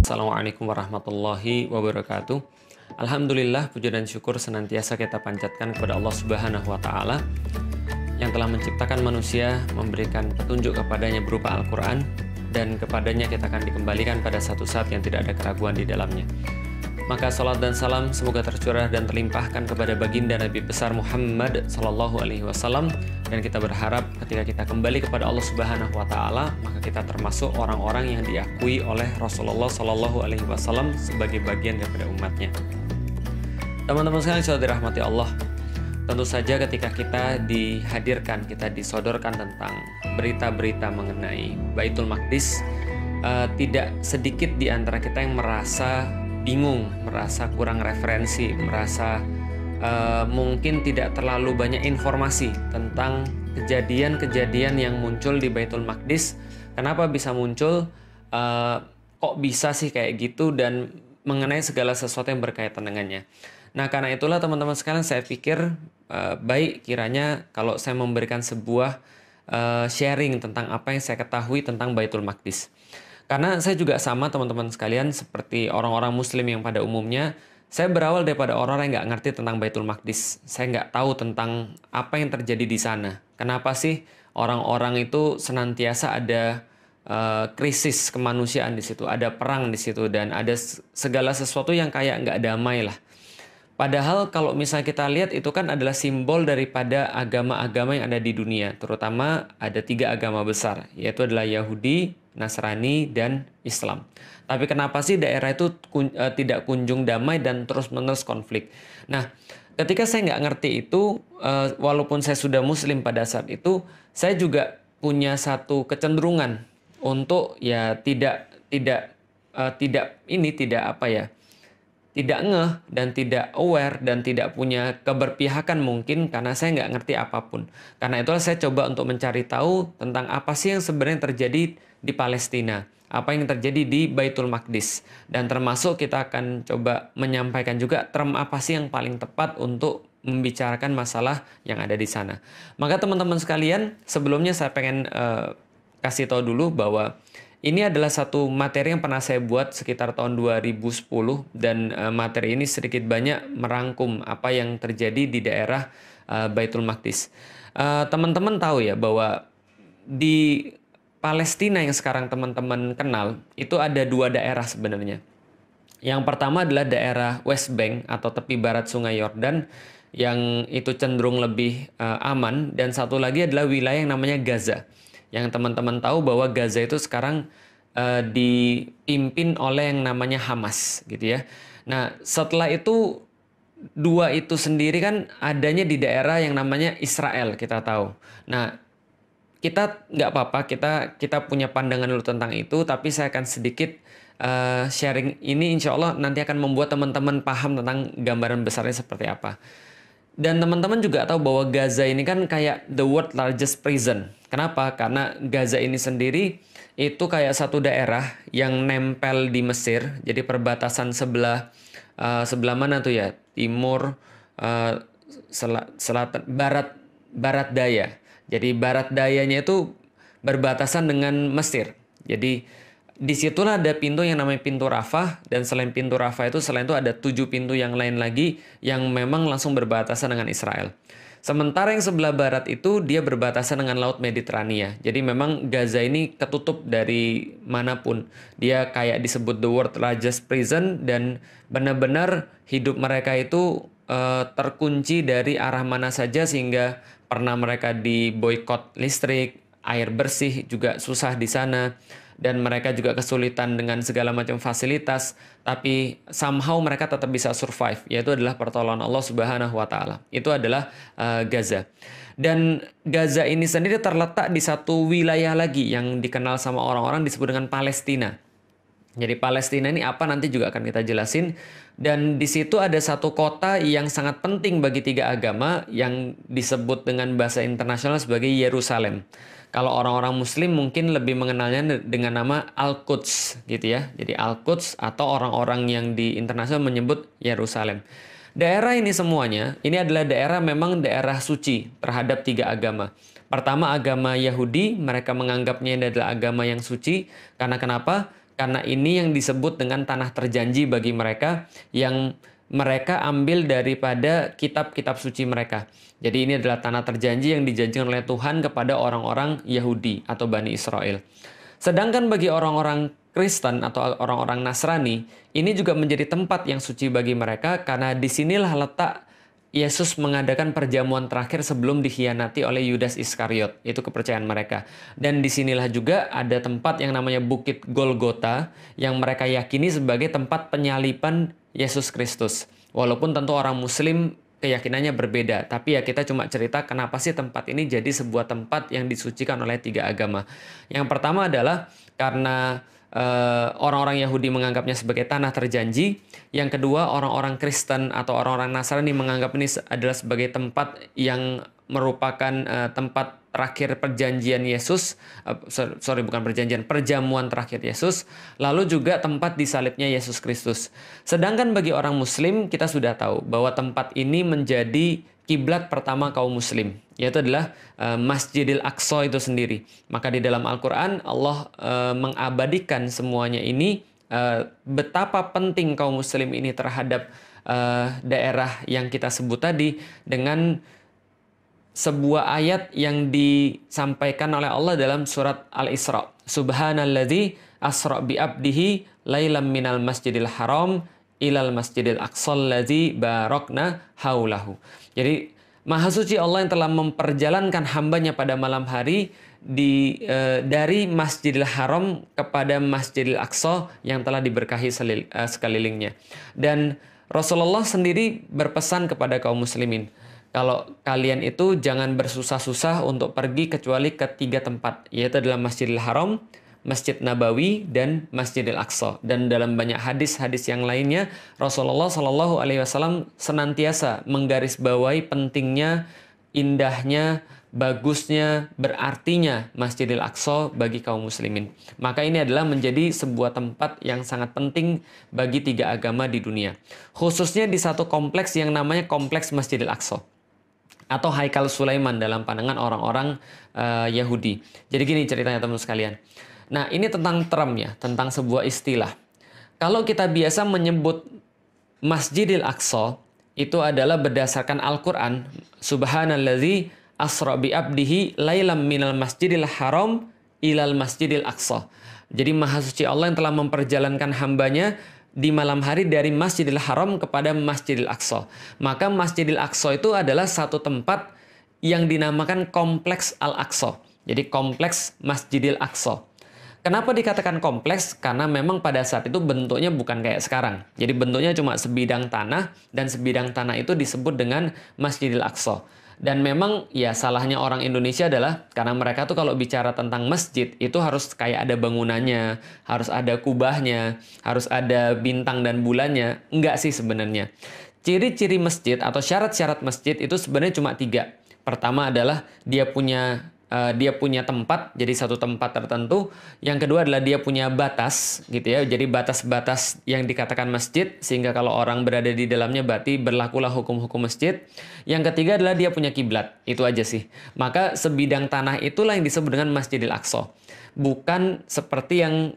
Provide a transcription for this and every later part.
Assalamualaikum warahmatullahi wabarakatuh. Alhamdulillah, puji dan syukur senantiasa kita panjatkan kepada Allah Subhanahu wa Ta'ala yang telah menciptakan manusia, memberikan petunjuk kepadanya berupa Al-Quran, dan kepadanya kita akan dikembalikan pada satu saat yang tidak ada keraguan di dalamnya. Maka salat dan salam semoga tercurah dan terlimpahkan kepada baginda Nabi besar Muhammad Sallallahu Alaihi Wasallam, dan kita berharap ketika kita kembali kepada Allah Subhanahu Wa Taala, maka kita termasuk orang-orang yang diakui oleh Rasulullah Sallallahu Alaihi Wasallam sebagai bagian daripada umatnya. Teman-teman sekalian yang dirahmati Allah, tentu saja ketika kita dihadirkan, kita disodorkan tentang berita-berita mengenai Baitul Maqdis, tidak sedikit di antara kita yang merasa bingung, merasa kurang referensi, merasa mungkin tidak terlalu banyak informasi tentang kejadian-kejadian yang muncul di Baitul Maqdis. Kenapa bisa muncul? Kok bisa sih kayak gitu? Dan mengenai segala sesuatu yang berkaitan dengannya. Nah, karena itulah teman-teman sekalian, saya pikir baik kiranya kalau saya memberikan sebuah sharing tentang apa yang saya ketahui tentang Baitul Maqdis. Karena saya juga sama teman-teman sekalian seperti orang-orang muslim yang pada umumnya, saya berawal daripada orang-orang yang nggak ngerti tentang Baitul Maqdis. Saya nggak tahu tentang apa yang terjadi di sana. Kenapa sih orang-orang itu senantiasa ada krisis kemanusiaan di situ, ada perang di situ, dan ada segala sesuatu yang kayak nggak damai lah. Padahal kalau misalnya kita lihat itu kan adalah simbol daripada agama-agama yang ada di dunia. Terutama ada 3 agama besar, yaitu adalah Yahudi, Nasrani, dan Islam. Tapi kenapa sih daerah itu tidak kunjung damai dan terus-menerus konflik? Nah, ketika saya nggak ngerti itu, walaupun saya sudah muslim pada saat itu, saya juga punya satu kecenderungan untuk ya tidak ngeh dan tidak aware dan tidak punya keberpihakan mungkin karena saya nggak ngerti apapun. Karena itulah saya coba untuk mencari tahu tentang apa sih yang sebenarnya terjadi di Palestina, apa yang terjadi di Baitul Maqdis, dan termasuk kita akan coba menyampaikan juga term apa sih yang paling tepat untuk membicarakan masalah yang ada di sana. Maka teman-teman sekalian, sebelumnya saya pengen kasih tahu dulu bahwa ini adalah satu materi yang pernah saya buat sekitar tahun 2010, dan materi ini sedikit banyak merangkum apa yang terjadi di daerah Baitul Maqdis. Teman-teman tahu ya bahwa di Palestina yang sekarang teman-teman kenal itu ada 2 daerah sebenarnya. Yang pertama adalah daerah West Bank atau tepi barat Sungai Yordan yang itu cenderung lebih aman, dan satu lagi adalah wilayah yang namanya Gaza. Yang teman-teman tahu bahwa Gaza itu sekarang dipimpin oleh yang namanya Hamas gitu ya. Nah, setelah itu 2 itu sendiri kan adanya di daerah yang namanya Israel, kita tahu. Nah, kita nggak apa-apa, kita punya pandangan dulu tentang itu, tapi saya akan sedikit sharing ini, insya Allah nanti akan membuat teman-teman paham tentang gambaran besarnya seperti apa. Dan teman-teman juga tahu bahwa Gaza ini kan kayak the world largest prison. Kenapa? Karena Gaza ini sendiri itu kayak satu daerah yang nempel di Mesir. Jadi perbatasan sebelah mana tuh ya? Timur, selatan, barat daya. Jadi barat dayanya itu berbatasan dengan Mesir. Jadi disitulah ada pintu yang namanya pintu Rafah, dan selain pintu Rafah itu, selain itu ada 7 pintu yang lain lagi yang memang langsung berbatasan dengan Israel. Sementara yang sebelah barat itu dia berbatasan dengan Laut Mediterania. Jadi memang Gaza ini ketutup dari manapun. Dia kayak disebut the world largest prison, dan benar-benar hidup mereka itu terkunci dari arah mana saja, sehingga pernah mereka diboikot listrik, air bersih juga susah di sana, dan mereka juga kesulitan dengan segala macam fasilitas, tapi somehow mereka tetap bisa survive, yaitu adalah pertolongan Allah Subhanahu wa Ta'ala. Itu adalah Gaza. Dan Gaza ini sendiri terletak di satu wilayah lagi yang dikenal sama orang-orang disebut dengan Palestina. Jadi Palestina ini apa nanti juga akan kita jelasin. Dan di situ ada satu kota yang sangat penting bagi 3 agama yang disebut dengan bahasa internasional sebagai Yerusalem. Kalau orang-orang muslim mungkin lebih mengenalnya dengan nama Al-Quds gitu ya. Jadi Al-Quds, atau orang-orang yang di internasional menyebut Yerusalem. Daerah ini semuanya, ini adalah daerah memang daerah suci terhadap 3 agama. Pertama, agama Yahudi, mereka menganggapnya ini adalah agama yang suci. Karena kenapa? Karena ini yang disebut dengan tanah terjanji bagi mereka yang mereka ambil daripada kitab-kitab suci mereka. Jadi ini adalah tanah terjanji yang dijanjikan oleh Tuhan kepada orang-orang Yahudi atau Bani Israel. Sedangkan bagi orang-orang Kristen atau orang-orang Nasrani, ini juga menjadi tempat yang suci bagi mereka karena disinilah letak Yesus mengadakan perjamuan terakhir sebelum dikhianati oleh Yudas Iskariot. Itu kepercayaan mereka. Dan disinilah juga ada tempat yang namanya Bukit Golgota yang mereka yakini sebagai tempat penyaliban Yesus Kristus. Walaupun tentu orang Muslim keyakinannya berbeda. Tapi ya kita cuma cerita kenapa sih tempat ini jadi sebuah tempat yang disucikan oleh 3 agama. Yang pertama adalah karena orang-orang Yahudi menganggapnya sebagai tanah terjanji. Yang kedua, orang-orang Kristen atau orang-orang Nasrani menganggap ini adalah sebagai tempat yang merupakan tempat terakhir perjanjian Yesus. Perjamuan terakhir Yesus. Lalu juga tempat disalibnya Yesus Kristus. Sedangkan bagi orang Muslim, kita sudah tahu bahwa tempat ini menjadi kiblat pertama kaum muslim, yaitu adalah Masjidil Aqsa itu sendiri. Maka di dalam Al-Quran Allah mengabadikan semuanya ini, betapa penting kaum muslim ini terhadap daerah yang kita sebut tadi dengan sebuah ayat yang disampaikan oleh Allah dalam surat Al-Isra. Subhanalladzi asra bi abdihi lailam minal masjidil haram ilal masjidil aqsal ladzi barakna haulahu. Jadi Maha Suci Allah yang telah memperjalankan hambanya pada malam hari dari Masjidil Haram kepada Masjidil Aqsa yang telah diberkahi sekelilingnya. Dan Rasulullah sendiri berpesan kepada kaum muslimin, kalau kalian itu jangan bersusah-susah untuk pergi kecuali ke 3 tempat, yaitu adalah Masjidil Haram, Masjid Nabawi, dan Masjidil Aqsa. Dan dalam banyak hadis-hadis yang lainnya, Rasulullah Shallallahu Alaihi Wasallam senantiasa menggarisbawahi pentingnya, indahnya, bagusnya, berartinya Masjidil Aqsa bagi kaum muslimin. Maka ini adalah menjadi sebuah tempat yang sangat penting bagi 3 agama di dunia. Khususnya di satu kompleks yang namanya Kompleks Masjidil Aqsa atau Haikal Sulaiman dalam pandangan orang-orang Yahudi. Jadi gini ceritanya teman sekalian. Nah, ini tentang term ya, tentang sebuah istilah. Kalau kita biasa menyebut Masjidil Aqsa, itu adalah berdasarkan Al-Quran. Subhanalladzi asra bi abdihi lailam minal masjidil haram ilal masjidil aqsa. Jadi Maha Suci Allah yang telah memperjalankan hambanya di malam hari dari Masjidil Haram kepada Masjidil Aqsa. Maka Masjidil Aqsa itu adalah satu tempat yang dinamakan Kompleks Al-Aqsa. Jadi Kompleks Masjidil Aqsa. Kenapa dikatakan kompleks? Karena memang pada saat itu bentuknya bukan kayak sekarang. Jadi bentuknya cuma sebidang tanah, dan sebidang tanah itu disebut dengan Masjidil Aqsa. Dan memang ya salahnya orang Indonesia adalah karena mereka tuh kalau bicara tentang masjid itu harus kayak ada bangunannya, harus ada kubahnya, harus ada bintang dan bulannya. Enggak sih sebenarnya. Ciri-ciri masjid atau syarat-syarat masjid itu sebenarnya cuma 3. Pertama adalah dia punya tempat, jadi satu tempat tertentu. Yang kedua adalah dia punya batas, gitu ya. Jadi batas-batas yang dikatakan masjid, sehingga kalau orang berada di dalamnya berarti berlakulah hukum-hukum masjid. Yang ketiga adalah dia punya kiblat, itu aja sih. Maka sebidang tanah itulah yang disebut dengan Masjidil Aqsa. Bukan seperti yang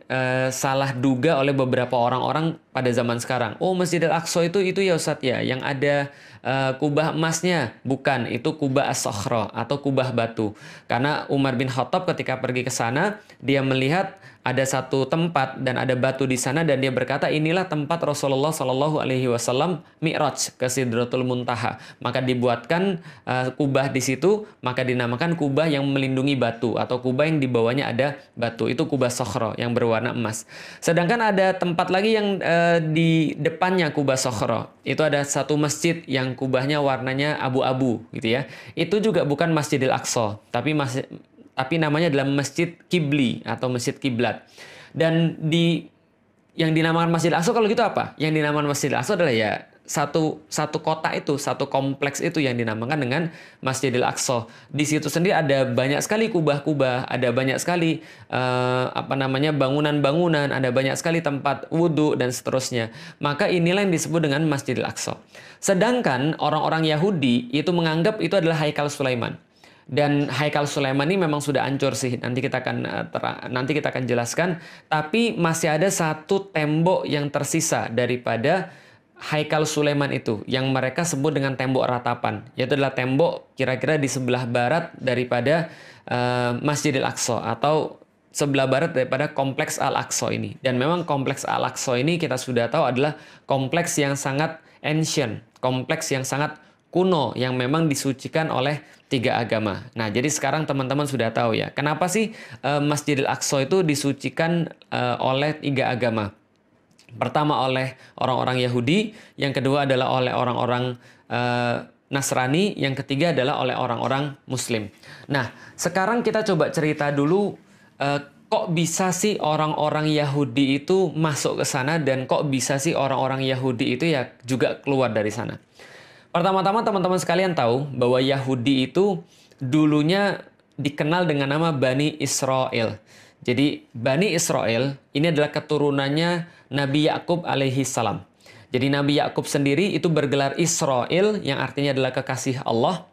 salah duga oleh beberapa orang-orang pada zaman sekarang. Oh, Masjidil Aqsa itu ya Ustadz ya, yang ada kubah emasnya. Bukan, itu kubah as-sakhra atau kubah batu. Karena Umar bin Khattab ketika pergi ke sana, dia melihat ada satu tempat dan ada batu di sana, dan dia berkata inilah tempat Rasulullah Shallallahu Alaihi Wasallam Mi'raj ke Sidratul Muntaha. Maka dibuatkan kubah di situ, maka dinamakan kubah yang melindungi batu atau kubah yang di bawahnya ada batu. Itu kubah sakhra yang berwarna emas. Sedangkan ada tempat lagi yang di depannya kubah sakhra. Itu ada satu masjid yang kubahnya warnanya abu-abu gitu ya. Itu juga bukan Masjidil Aqsa, tapi namanya adalah Masjid Kibli atau Masjid Kiblat. Dan yang dinamakan Masjid Aqsa kalau gitu apa? Yang dinamakan Masjid Aqsa adalah ya satu kota itu, satu kompleks itu yang dinamakan dengan Masjidil Aqsa. Di situ sendiri ada banyak sekali kubah-kubah, ada banyak sekali bangunan-bangunan, ada banyak sekali tempat wudhu dan seterusnya. Maka inilah yang disebut dengan Masjidil Aqsa. Sedangkan orang-orang Yahudi itu menganggap itu adalah Haikal Sulaiman. Dan Haikal Sulaiman ini memang sudah hancur sih. Nanti kita akan jelaskan. Tapi masih ada satu tembok yang tersisa daripada Haikal Sulaiman itu, yang mereka sebut dengan tembok ratapan. Yaitu adalah tembok kira-kira di sebelah barat daripada Masjidil Aqsa, atau sebelah barat daripada kompleks Al-Aqsa ini. Dan memang kompleks Al-Aqsa ini kita sudah tahu adalah kompleks yang sangat ancient, kompleks yang sangat kuno, yang memang disucikan oleh 3 agama. Nah, jadi sekarang teman-teman sudah tahu ya, kenapa sih Masjidil Aqsa itu disucikan oleh 3 agama. Pertama oleh orang-orang Yahudi, yang kedua adalah oleh orang-orang Nasrani, yang ketiga adalah oleh orang-orang Muslim. Nah, sekarang kita coba cerita dulu kok bisa sih orang-orang Yahudi itu masuk ke sana, dan kok bisa sih orang-orang Yahudi itu ya juga keluar dari sana. Pertama-tama teman-teman sekalian tahu bahwa Yahudi itu dulunya dikenal dengan nama Bani Israel. Jadi Bani Israel ini adalah keturunannya Nabi Yakub alaihi salam. Jadi Nabi Yakub sendiri itu bergelar Israel, yang artinya adalah kekasih Allah,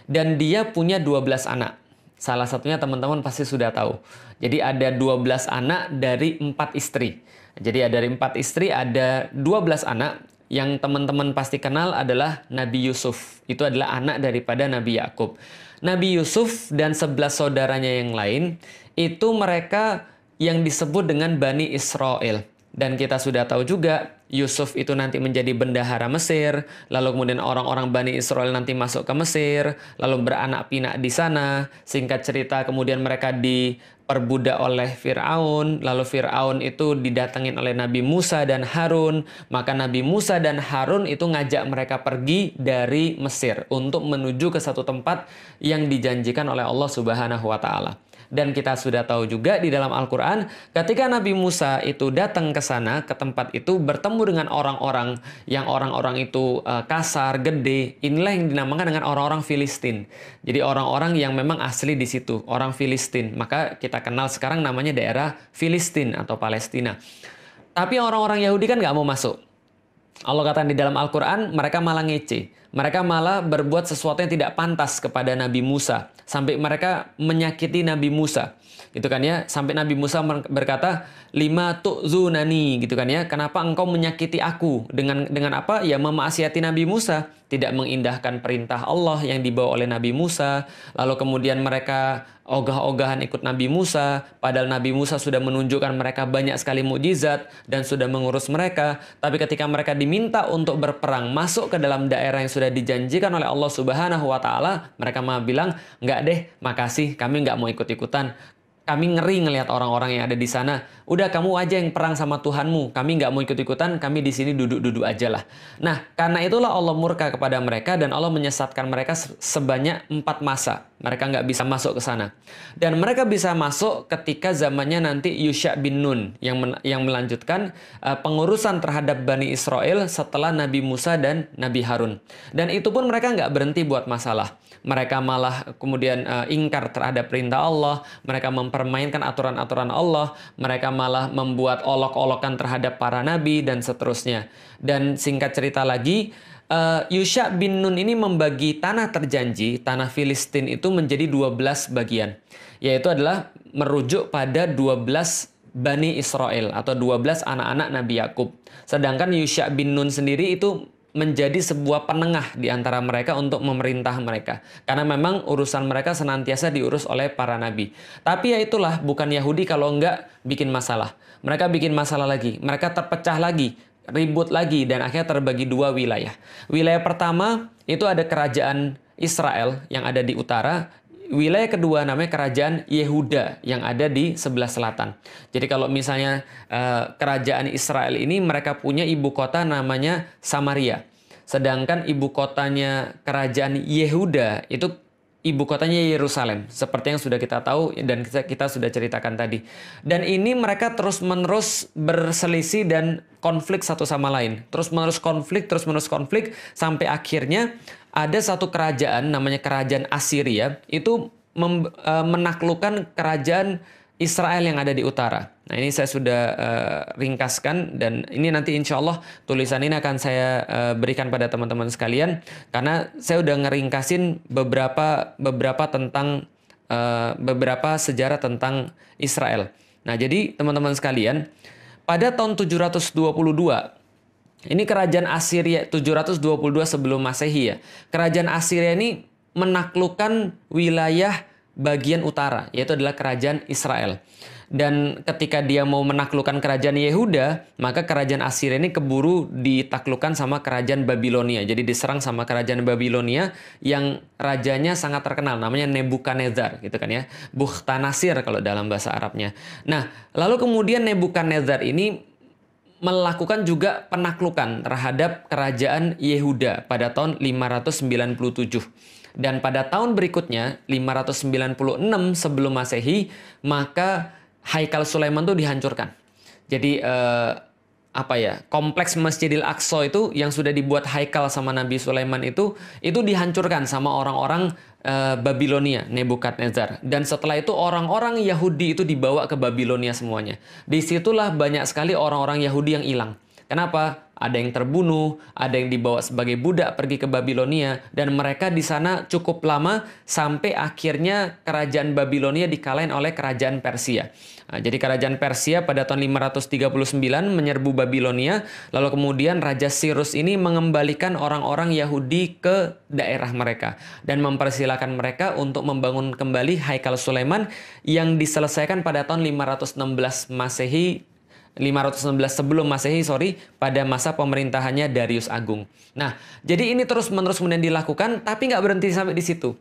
dan dia punya 12 anak. Salah satunya teman-teman pasti sudah tahu. Jadi ada 12 anak dari 4 istri. Jadi dari 4 istri ada 12 anak. Yang teman-teman pasti kenal adalah Nabi Yusuf. Itu adalah anak daripada Nabi Yakub. Nabi Yusuf dan 11 saudaranya yang lain, itu mereka yang disebut dengan Bani Israel. Dan kita sudah tahu juga, Yusuf itu nanti menjadi bendahara Mesir, lalu kemudian orang-orang Bani Israel nanti masuk ke Mesir, lalu beranak pinak di sana. Singkat cerita, kemudian mereka diperbudak oleh Fir'aun, lalu Fir'aun itu didatengin oleh Nabi Musa dan Harun. Maka Nabi Musa dan Harun itu ngajak mereka pergi dari Mesir untuk menuju ke satu tempat yang dijanjikan oleh Allah Subhanahu wa Ta'ala. Dan kita sudah tahu juga di dalam Al-Quran, ketika Nabi Musa itu datang ke sana, ke tempat itu, bertemu dengan orang-orang yang orang-orang itu kasar, gede. Inilah yang dinamakan dengan orang-orang Filistin. Jadi orang-orang yang memang asli di situ, orang Filistin. Maka kita kenal sekarang namanya daerah Filistin atau Palestina. Tapi orang-orang Yahudi kan nggak mau masuk. Allah katakan di dalam Al-Quran, mereka malah ngece. Mereka malah berbuat sesuatu yang tidak pantas kepada Nabi Musa. Sampai mereka menyakiti Nabi Musa. Gitu kan ya. Sampai Nabi Musa berkata, "Lima tu'zunani," gitu kan ya. Kenapa engkau menyakiti aku? Dengan apa? Ya memaksiati Nabi Musa. Tidak mengindahkan perintah Allah yang dibawa oleh Nabi Musa. Lalu kemudian mereka ogah-ogahan ikut Nabi Musa. Padahal Nabi Musa sudah menunjukkan mereka banyak sekali mukjizat dan sudah mengurus mereka. Tapi ketika mereka diminta untuk berperang, masuk ke dalam daerah yang sudah dijanjikan oleh Allah Subhanahu wa Ta'ala, mereka malah bilang, "Enggak deh, makasih, kami enggak mau ikut-ikutan. Kami ngeri ngelihat orang-orang yang ada di sana. Udah kamu aja yang perang sama Tuhanmu. Kami nggak mau ikut-ikutan. Kami di sini duduk-duduk aja lah." Nah, karena itulah Allah murka kepada mereka dan Allah menyesatkan mereka sebanyak 4 masa. Mereka nggak bisa masuk ke sana. Dan mereka bisa masuk ketika zamannya nanti Yusha bin Nun yang melanjutkan pengurusan terhadap Bani Israel setelah Nabi Musa dan Nabi Harun. Dan itu pun mereka nggak berhenti buat masalah. Mereka malah kemudian ingkar terhadap perintah Allah. Mereka mempermainkan aturan-aturan Allah. Mereka malah membuat olok-olokan terhadap para nabi dan seterusnya. Dan singkat cerita lagi, Yusha bin Nun ini membagi tanah terjanji, tanah Filistin itu menjadi 12 bagian. Yaitu adalah merujuk pada 12 Bani Israel atau 12 anak-anak Nabi Yakub. Sedangkan Yusha bin Nun sendiri itu menjadi sebuah penengah di antara mereka untuk memerintah mereka. Karena memang urusan mereka senantiasa diurus oleh para nabi. Tapi ya itulah, bukan Yahudi kalau enggak bikin masalah. Mereka bikin masalah lagi. Mereka terpecah lagi, ribut lagi, dan akhirnya terbagi 2 wilayah. Wilayah pertama itu ada kerajaan Israel yang ada di utara. Wilayah kedua namanya kerajaan Yehuda yang ada di sebelah selatan. Jadi kalau misalnya kerajaan Israel ini mereka punya ibu kota namanya Samaria. Sedangkan ibu kotanya kerajaan Yehuda itu ibu kotanya Yerusalem. Seperti yang sudah kita tahu dan kita sudah ceritakan tadi. Dan ini mereka terus-menerus berselisih dan konflik satu sama lain. Terus-menerus konflik sampai akhirnya ada satu kerajaan namanya kerajaan Assyria itu menaklukkan kerajaan Israel yang ada di utara. Nah, ini saya sudah ringkaskan, dan ini nanti insya Allah tulisan ini akan saya berikan pada teman-teman sekalian, karena saya udah ngeringkasin beberapa tentang beberapa sejarah tentang Israel. Nah, jadi teman-teman sekalian, pada tahun 722, ini kerajaan Assyria 722 sebelum Masehi ya. Kerajaan Assyria ini menaklukkan wilayah bagian utara, yaitu adalah kerajaan Israel. Dan ketika dia mau menaklukkan kerajaan Yehuda, maka kerajaan Assyria ini keburu ditaklukkan sama kerajaan Babilonia. Jadi diserang sama kerajaan Babilonia yang rajanya sangat terkenal, namanya Nebukadnezar gitu kan ya. Bukhtanasir kalau dalam bahasa Arabnya. Nah, lalu kemudian Nebukadnezar ini melakukan juga penaklukan terhadap kerajaan Yehuda pada tahun 597. Dan pada tahun berikutnya, 596 sebelum Masehi, maka Haikal Sulaiman itu dihancurkan. Jadi kompleks Masjidil Aqsa itu yang sudah dibuat haikal sama Nabi Sulaiman itu dihancurkan sama orang-orang Babilonia, Nebukadnezar. Dan setelah itu orang-orang Yahudi itu dibawa ke Babilonia semuanya. Disitulah banyak sekali orang-orang Yahudi yang hilang. Kenapa? Ada yang terbunuh, ada yang dibawa sebagai budak pergi ke Babilonia, dan mereka di sana cukup lama sampai akhirnya kerajaan Babilonia dikalahin oleh kerajaan Persia. Nah, jadi kerajaan Persia pada tahun 539 menyerbu Babilonia, lalu kemudian Raja Cyrus ini mengembalikan orang-orang Yahudi ke daerah mereka dan mempersilahkan mereka untuk membangun kembali Haikal Sulaiman yang diselesaikan pada tahun 516 sebelum Masehi, pada masa pemerintahannya Darius Agung. Nah, jadi ini terus-menerus kemudian dilakukan, tapi nggak berhenti sampai di situ.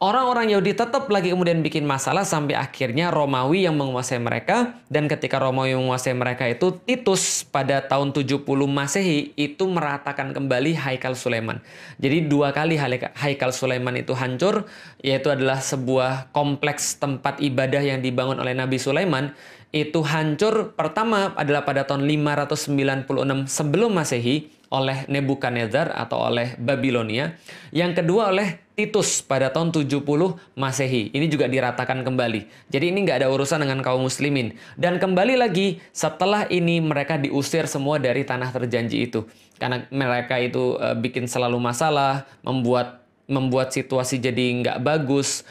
Orang-orang Yahudi tetap lagi kemudian bikin masalah sampai akhirnya Romawi yang menguasai mereka, dan ketika Romawi menguasai mereka itu, Titus pada tahun 70 Masehi itu meratakan kembali Haikal Sulaiman. Jadi 2 kali Haikal Sulaiman itu hancur, yaitu adalah sebuah kompleks tempat ibadah yang dibangun oleh Nabi Sulaiman. Itu hancur pertama adalah pada tahun 596 sebelum Masehi oleh Nebukadnezar atau oleh Babilonia. Yang kedua oleh Titus pada tahun 70 Masehi. Ini juga diratakan kembali. Jadi ini nggak ada urusan dengan kaum muslimin. Dan kembali lagi setelah ini mereka diusir semua dari tanah terjanji itu. Karena mereka itu bikin selalu masalah, membuat situasi jadi nggak bagus,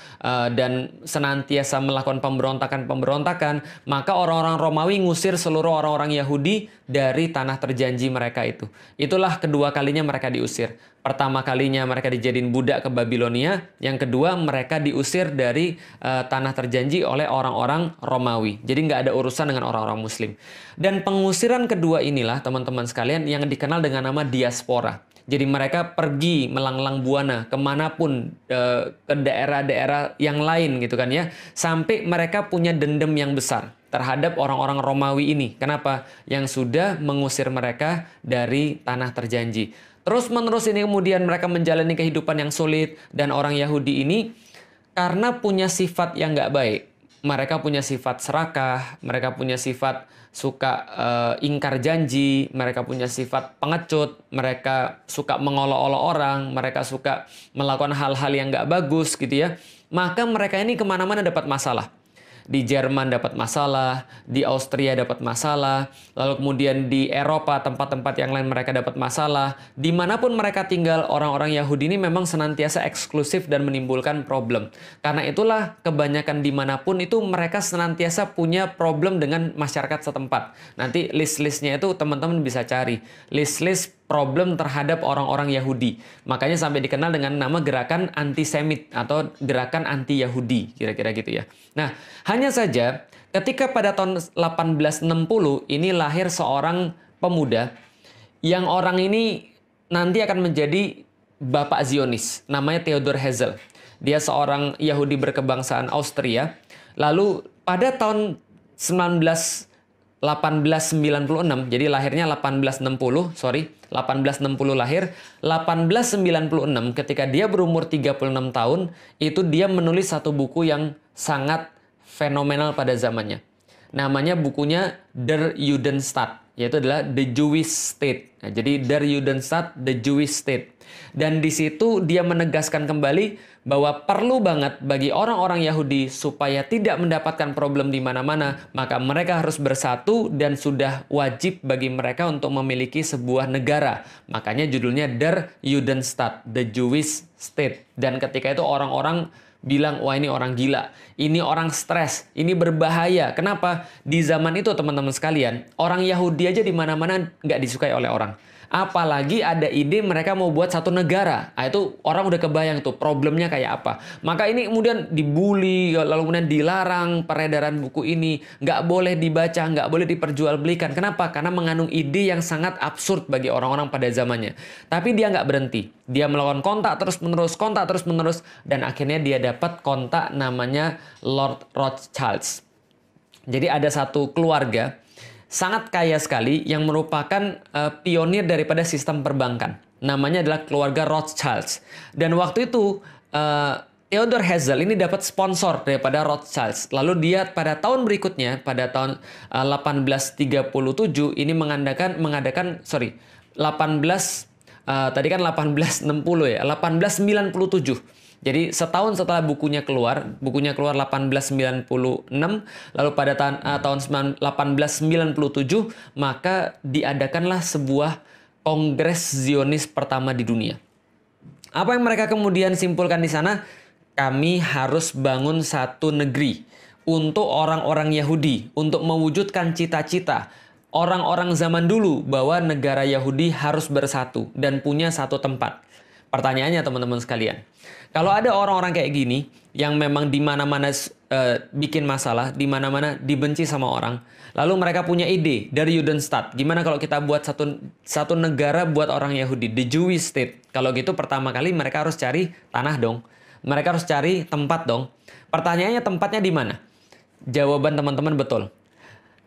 dan senantiasa melakukan pemberontakan, maka orang-orang Romawi ngusir seluruh orang-orang Yahudi dari tanah terjanji mereka itu. Itulah kedua kalinya mereka diusir. Pertama kalinya mereka dijadiin budak ke Babilonia, yang kedua mereka diusir dari tanah terjanji oleh orang-orang Romawi. Jadi nggak ada urusan dengan orang-orang Muslim. Dan pengusiran kedua inilah teman-teman sekalian yang dikenal dengan nama diaspora. Jadi mereka pergi melanglang buana kemanapun, ke daerah-daerah yang lain gitu kan ya. Sampai mereka punya dendam yang besar terhadap orang-orang Romawi ini. Kenapa? Yang sudah mengusir mereka dari tanah terjanji. Terus-menerus ini kemudian mereka menjalani kehidupan yang sulit. Dan orang Yahudi ini karena punya sifat yang nggak baik. Mereka punya sifat serakah, mereka punya sifat suka ingkar janji, mereka punya sifat pengecut, mereka suka mengolok-olok orang, mereka suka melakukan hal-hal yang nggak bagus gitu ya. Maka mereka ini kemana-mana dapat masalah. Di Jerman dapat masalah, di Austria dapat masalah, lalu kemudian di Eropa tempat-tempat yang lain mereka dapat masalah. Dimanapun mereka tinggal, orang-orang Yahudi ini memang senantiasa eksklusif dan menimbulkan problem. Karena itulah kebanyakan dimanapun itu mereka senantiasa punya problem dengan masyarakat setempat. Nanti list-listnya itu teman-teman bisa cari. List-list problem terhadap orang-orang Yahudi. Makanya sampai dikenal dengan nama gerakan antisemit atau gerakan anti-Yahudi, kira-kira gitu ya. Nah, hanya saja ketika pada tahun 1860 ini lahir seorang pemuda yang orang ini nanti akan menjadi bapak Zionis, namanya Theodor Herzl. Dia seorang Yahudi berkebangsaan Austria. Lalu pada tahun 1896, jadi lahirnya 1860 lahir. 1896 ketika dia berumur 36 tahun, itu dia menulis satu buku yang sangat fenomenal pada zamannya. Namanya bukunya Der Judenstaat, yaitu adalah the Jewish state. Nah, jadi Der Judenstaat, the Jewish state. Dan di situ dia menegaskan kembali bahwa perlu banget bagi orang-orang Yahudi supaya tidak mendapatkan problem di mana-mana, maka mereka harus bersatu dan sudah wajib bagi mereka untuk memiliki sebuah negara. Makanya judulnya Der Judenstaat, the Jewish state. Dan ketika itu orang-orang bilang, wah ini orang gila, ini orang stres, ini berbahaya. Kenapa? Di zaman itu teman-teman sekalian, orang Yahudi aja di mana-mana nggak disukai oleh orang. Apalagi ada ide mereka mau buat satu negara. Nah, itu orang udah kebayang tuh problemnya kayak apa. Maka ini kemudian dibully, lalu kemudian dilarang peredaran buku ini. Nggak boleh dibaca, nggak boleh diperjualbelikan. Kenapa? Karena mengandung ide yang sangat absurd bagi orang-orang pada zamannya. Tapi dia nggak berhenti. Dia melakukan kontak terus-menerus. Dan akhirnya dia dapat kontak namanya Lord Rothschild. Jadi ada satu keluarga sangat kaya sekali yang merupakan pionir daripada sistem perbankan. Namanya adalah keluarga Rothschild. Dan waktu itu Theodor Herzl ini dapat sponsor daripada Rothschild. Lalu dia pada tahun berikutnya, pada tahun 1837 ini mengadakan tadi kan 1860 ya, 1897. Jadi setahun setelah bukunya keluar 1896, lalu pada tahun 1897 maka diadakanlah sebuah Kongres Zionis pertama di dunia. Apa yang mereka kemudian simpulkan di sana? Kami harus bangun satu negeri untuk orang-orang Yahudi, untuk mewujudkan cita-cita orang-orang zaman dulu bahwa negara Yahudi harus bersatu dan punya satu tempat. Pertanyaannya teman-teman sekalian, kalau ada orang-orang kayak gini yang memang di mana-mana bikin masalah, di mana-mana dibenci sama orang, lalu mereka punya ide dari Judenstaat, gimana kalau kita buat satu negara buat orang Yahudi, the Jewish state. Kalau gitu pertama kali mereka harus cari tanah dong, mereka harus cari tempat dong. Pertanyaannya tempatnya di mana? Jawaban teman-teman betul.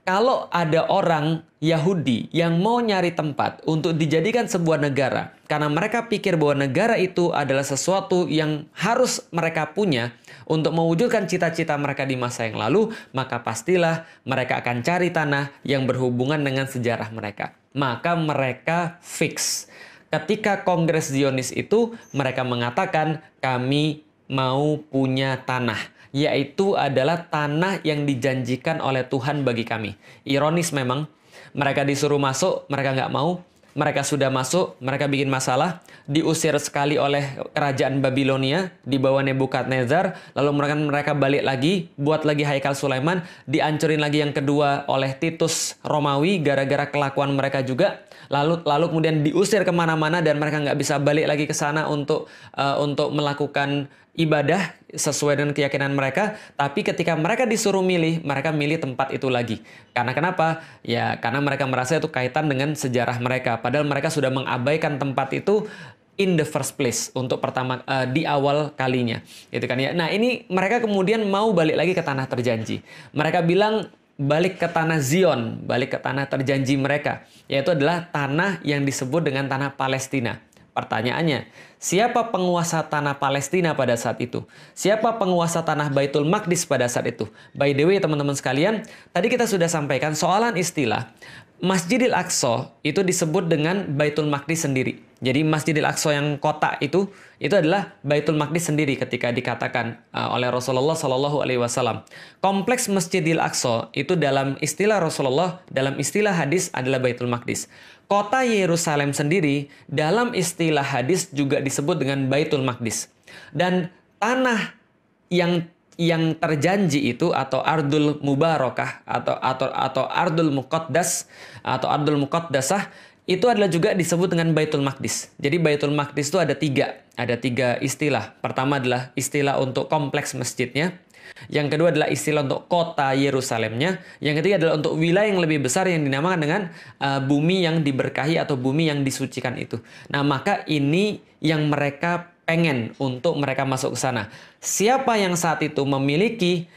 Kalau ada orang Yahudi yang mau nyari tempat untuk dijadikan sebuah negara, karena mereka pikir bahwa negara itu adalah sesuatu yang harus mereka punya untuk mewujudkan cita-cita mereka di masa yang lalu, maka pastilah mereka akan cari tanah yang berhubungan dengan sejarah mereka. Maka mereka fix. Ketika Kongres Zionis itu, mereka mengatakan kami mau punya tanah. Yaitu adalah tanah yang dijanjikan oleh Tuhan bagi kami. Ironis memang, mereka disuruh masuk, mereka nggak mau. Mereka sudah masuk, mereka bikin masalah, diusir sekali oleh kerajaan Babilonia di bawah Nebukadnezar, lalu mereka balik lagi, buat lagi Haikal Sulaiman, dihancurin lagi yang kedua oleh Titus Romawi gara-gara kelakuan mereka juga. Lalu kemudian diusir kemana-mana dan mereka nggak bisa balik lagi ke sana untuk melakukan ibadah sesuai dengan keyakinan mereka. Tapi ketika mereka disuruh milih, mereka milih tempat itu lagi. Karena kenapa? Ya karena mereka merasa itu kaitan dengan sejarah mereka. Padahal mereka sudah mengabaikan tempat itu in the first place untuk pertama di awal kalinya, gitu kan ya. Nah ini mereka kemudian mau balik lagi ke tanah terjanji. Mereka bilang balik ke tanah Zion, balik ke tanah terjanji mereka, yaitu adalah tanah yang disebut dengan tanah Palestina. Pertanyaannya, siapa penguasa tanah Palestina pada saat itu? Siapa penguasa tanah Baitul Maqdis pada saat itu? By the way, teman-teman sekalian, tadi kita sudah sampaikan soalan istilah. Masjidil Aqsa itu disebut dengan Baitul Maqdis sendiri. Jadi Masjidil Aqsa yang kota itu adalah Baitul Maqdis sendiri ketika dikatakan oleh Rasulullah Shallallahu Alaihi Wasallam. Kompleks Masjidil Aqsa itu dalam istilah Rasulullah, dalam istilah hadis adalah Baitul Maqdis. Kota Yerusalem sendiri dalam istilah hadis juga disebut dengan Baitul Maqdis. Dan tanah yang terjanji itu atau Ardul Mubarakah atau Ardul Muqaddas atau Ardul Muqaddasah itu adalah juga disebut dengan Baitul Maqdis. Jadi Baitul Maqdis itu ada tiga istilah. Pertama adalah istilah untuk kompleks masjidnya. Yang kedua adalah istilah untuk kota Yerusalemnya. Yang ketiga adalah untuk wilayah yang lebih besar yang dinamakan dengan bumi yang diberkahi atau bumi yang disucikan itu. Nah maka ini yang mereka pengen untuk mereka masuk ke sana. Siapa yang saat itu memiliki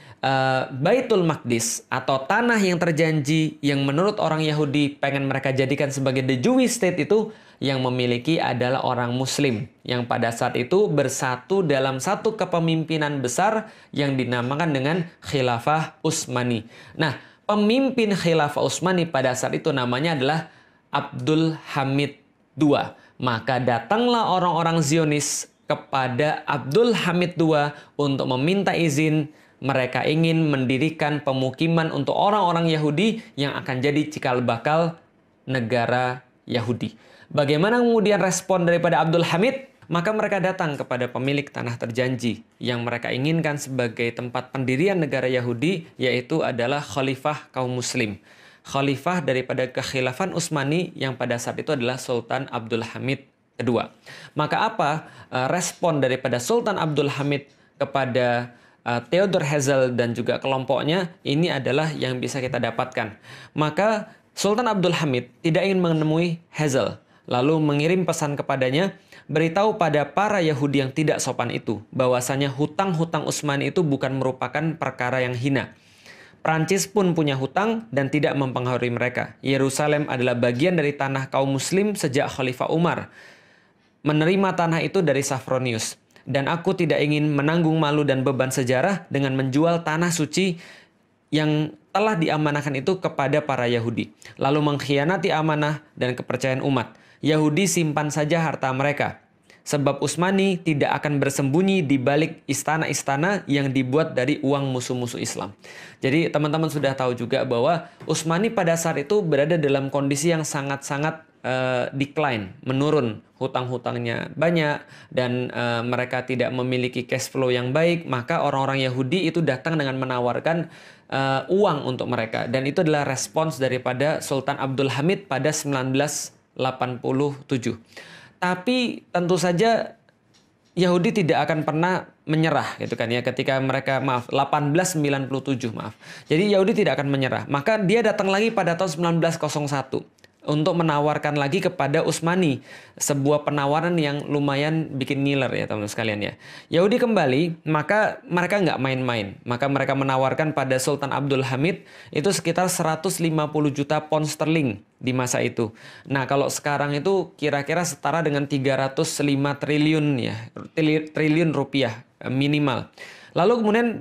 Baitul Maqdis atau tanah yang terjanji yang menurut orang Yahudi pengen mereka jadikan sebagai the Jewish state itu, yang memiliki adalah orang Muslim yang pada saat itu bersatu dalam satu kepemimpinan besar yang dinamakan dengan Khilafah Utsmani. Nah, Pemimpin Khilafah Utsmani pada saat itu namanya adalah Abdul Hamid II. Maka datanglah orang-orang Zionis kepada Abdul Hamid II untuk meminta izin. Mereka ingin mendirikan pemukiman untuk orang-orang Yahudi yang akan jadi cikal bakal negara Yahudi. Bagaimana kemudian respon daripada Abdul Hamid? Maka mereka datang kepada pemilik tanah terjanji yang mereka inginkan sebagai tempat pendirian negara Yahudi, yaitu adalah khalifah kaum muslim. Khalifah daripada kekhilafan Utsmani yang pada saat itu adalah Sultan Abdul Hamid II. Maka apa respon daripada Sultan Abdul Hamid kepada Theodor Herzl dan juga kelompoknya? Ini adalah yang bisa kita dapatkan. Maka Sultan Abdul Hamid tidak ingin menemui Herzl, lalu mengirim pesan kepadanya, beritahu pada para Yahudi yang tidak sopan itu bahwasanya hutang-hutang Utsmani itu bukan merupakan perkara yang hina. Prancis pun punya hutang dan tidak mempengaruhi mereka. Yerusalem adalah bagian dari tanah kaum muslim sejak Khalifah Umar menerima tanah itu dari Safronius. Dan aku tidak ingin menanggung malu dan beban sejarah dengan menjual tanah suci yang telah diamanahkan itu kepada para Yahudi, lalu mengkhianati amanah dan kepercayaan umat. Yahudi simpan saja harta mereka, sebab Utsmani tidak akan bersembunyi di balik istana-istana yang dibuat dari uang musuh-musuh Islam. Jadi teman-teman sudah tahu juga bahwa Utsmani pada saat itu berada dalam kondisi yang sangat-sangat decline, menurun, hutang-hutangnya banyak dan mereka tidak memiliki cash flow yang baik. Maka orang-orang Yahudi itu datang dengan menawarkan uang untuk mereka, dan itu adalah respons daripada Sultan Abdul Hamid pada 1987. Tapi tentu saja Yahudi tidak akan pernah menyerah gitu kan ya, ketika mereka 1897 maaf. Jadi Yahudi tidak akan menyerah. Maka dia datang lagi pada tahun 1901 untuk menawarkan lagi kepada Utsmani sebuah penawaran yang lumayan bikin ngiler ya teman-teman sekalian ya. Yahudi kembali, maka mereka nggak main-main. Maka mereka menawarkan pada Sultan Abdul Hamid itu sekitar 150 juta pound sterling di masa itu. Nah kalau sekarang itu kira-kira setara dengan 305 triliun ya, triliun rupiah minimal. Lalu kemudian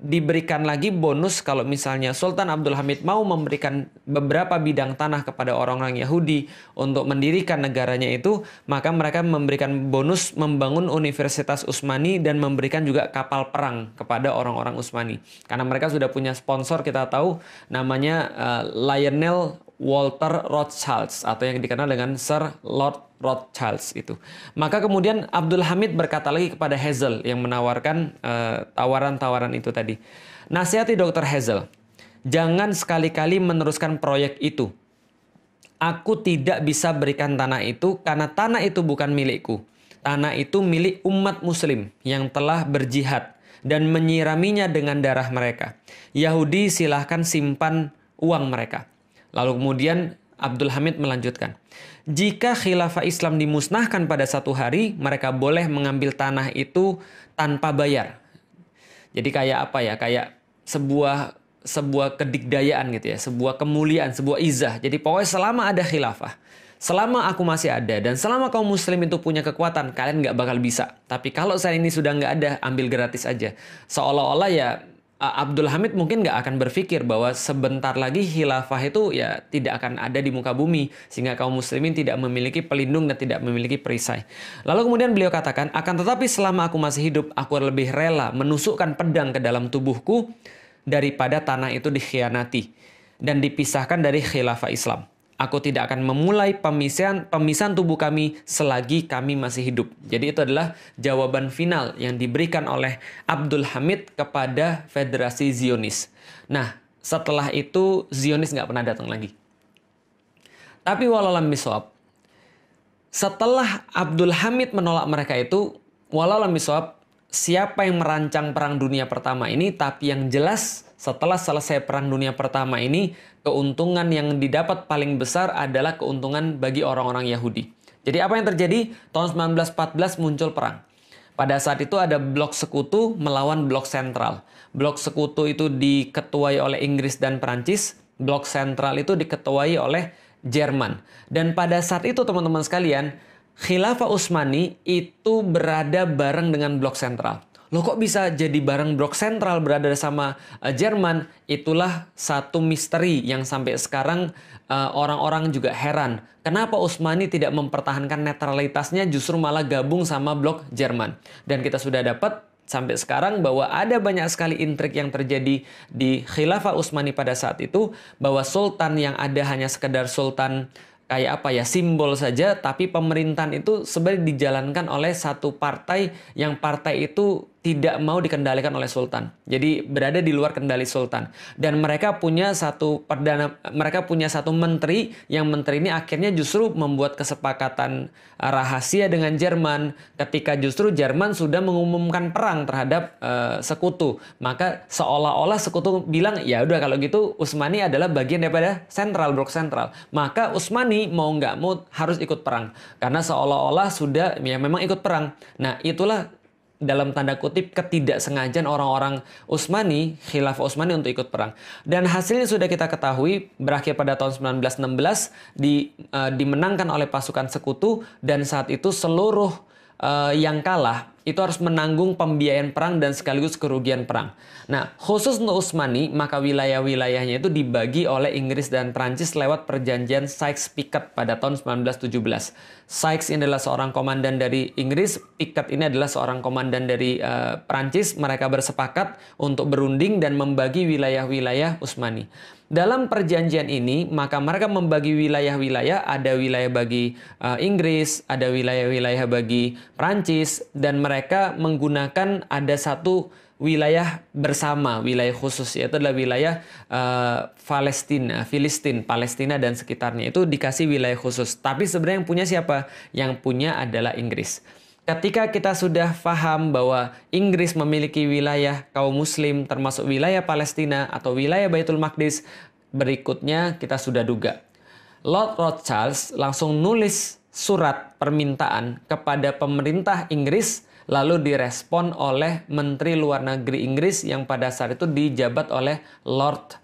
diberikan lagi bonus kalau misalnya Sultan Abdul Hamid mau memberikan beberapa bidang tanah kepada orang-orang Yahudi untuk mendirikan negaranya itu, maka mereka memberikan bonus membangun Universitas Utsmani dan memberikan juga kapal perang kepada orang-orang Utsmani. Karena mereka sudah punya sponsor, kita tahu namanya Lionel Walter Rothschild atau yang dikenal dengan Sir Lord Rothschild itu. Maka kemudian Abdul Hamid berkata lagi kepada Herzl yang menawarkan tawaran-tawaran itu tadi. Nasihati Dr. Herzl, jangan sekali-kali meneruskan proyek itu. Aku tidak bisa berikan tanah itu karena tanah itu bukan milikku. Tanah itu milik umat muslim yang telah berjihad dan menyiraminya dengan darah mereka. Yahudi silahkan simpan uang mereka. Lalu kemudian Abdul Hamid melanjutkan, jika khilafah Islam dimusnahkan pada satu hari, mereka boleh mengambil tanah itu tanpa bayar. Jadi kayak apa ya? Kayak sebuah kedikdayaan gitu ya, sebuah kemuliaan, sebuah izah. Jadi pokoknya selama ada khilafah, selama aku masih ada, dan selama kaum muslim itu punya kekuatan, kalian nggak bakal bisa. Tapi kalau saya ini sudah nggak ada, ambil gratis aja. Seolah-olah ya Abdul Hamid mungkin nggak akan berpikir bahwa sebentar lagi khilafah itu ya tidak akan ada di muka bumi, sehingga kaum muslimin tidak memiliki pelindung dan tidak memiliki perisai. Lalu kemudian beliau katakan, akan tetapi selama aku masih hidup, aku lebih rela menusukkan pedang ke dalam tubuhku daripada tanah itu dikhianati dan dipisahkan dari khilafah Islam. Aku tidak akan memulai pemisahan tubuh kami selagi kami masih hidup. Jadi itu adalah jawaban final yang diberikan oleh Abdul Hamid kepada Federasi Zionis. Nah, setelah itu Zionis nggak pernah datang lagi. Tapi walaupun miswab, setelah Abdul Hamid menolak mereka itu, walaupun miswab, siapa yang merancang Perang Dunia Pertama ini, tapi yang jelas setelah selesai Perang Dunia Pertama ini, keuntungan yang didapat paling besar adalah keuntungan bagi orang-orang Yahudi. Jadi apa yang terjadi? Tahun 1914 muncul perang. Pada saat itu ada blok sekutu melawan blok sentral. Blok sekutu itu diketuai oleh Inggris dan Perancis. Blok sentral itu diketuai oleh Jerman. Dan pada saat itu teman-teman sekalian, Khilafah Utsmani itu berada bareng dengan blok sentral. Loh kok bisa jadi bareng blok sentral berada sama Jerman? Itulah satu misteri yang sampai sekarang orang-orang juga heran. Kenapa Utsmani tidak mempertahankan netralitasnya, justru malah gabung sama blok Jerman? Dan kita sudah dapat sampai sekarang bahwa ada banyak sekali intrik yang terjadi di Khilafah Utsmani pada saat itu, bahwa sultan yang ada hanya sekedar sultan kayak apa ya, simbol saja, tapi pemerintahan itu sebenarnya dijalankan oleh satu partai yang partai itu tidak mau dikendalikan oleh sultan. Jadi berada di luar kendali sultan. Dan mereka punya satu menteri, yang menteri ini akhirnya justru membuat kesepakatan rahasia dengan Jerman ketika justru Jerman sudah mengumumkan perang terhadap sekutu. Maka seolah-olah sekutu bilang, ya udah kalau gitu Utsmani adalah bagian daripada blok sentral. Maka Utsmani mau nggak mau harus ikut perang. Karena seolah-olah sudah ya memang ikut perang. Nah itulah dalam tanda kutip ketidaksengajaan orang-orang Utsmani, Khilafah Utsmani untuk ikut perang. Dan hasilnya sudah kita ketahui, berakhir pada tahun 1916 dimenangkan oleh pasukan sekutu, dan saat itu seluruh yang kalah itu harus menanggung pembiayaan perang dan sekaligus kerugian perang. Nah, khusus untuk Utsmani, maka wilayah-wilayahnya itu dibagi oleh Inggris dan Prancis lewat perjanjian Sykes-Picot pada tahun 1917. Sykes ini adalah seorang komandan dari Inggris, Picot ini adalah seorang komandan dari Prancis. Mereka bersepakat untuk berunding dan membagi wilayah-wilayah Utsmani. Dalam perjanjian ini, maka mereka membagi wilayah-wilayah, ada wilayah bagi Inggris, ada wilayah-wilayah bagi Prancis, dan mereka menggunakan ada satu wilayah bersama, wilayah khusus, yaitu adalah wilayah Palestina dan sekitarnya. Itu dikasih wilayah khusus. Tapi sebenarnya yang punya siapa? Yang punya adalah Inggris. Ketika kita sudah paham bahwa Inggris memiliki wilayah kaum muslim termasuk wilayah Palestina atau wilayah Baitul Maqdis, berikutnya kita sudah duga. Lord Rothschild langsung nulis surat permintaan kepada pemerintah Inggris, lalu direspon oleh Menteri Luar Negeri Inggris yang pada saat itu dijabat oleh Lord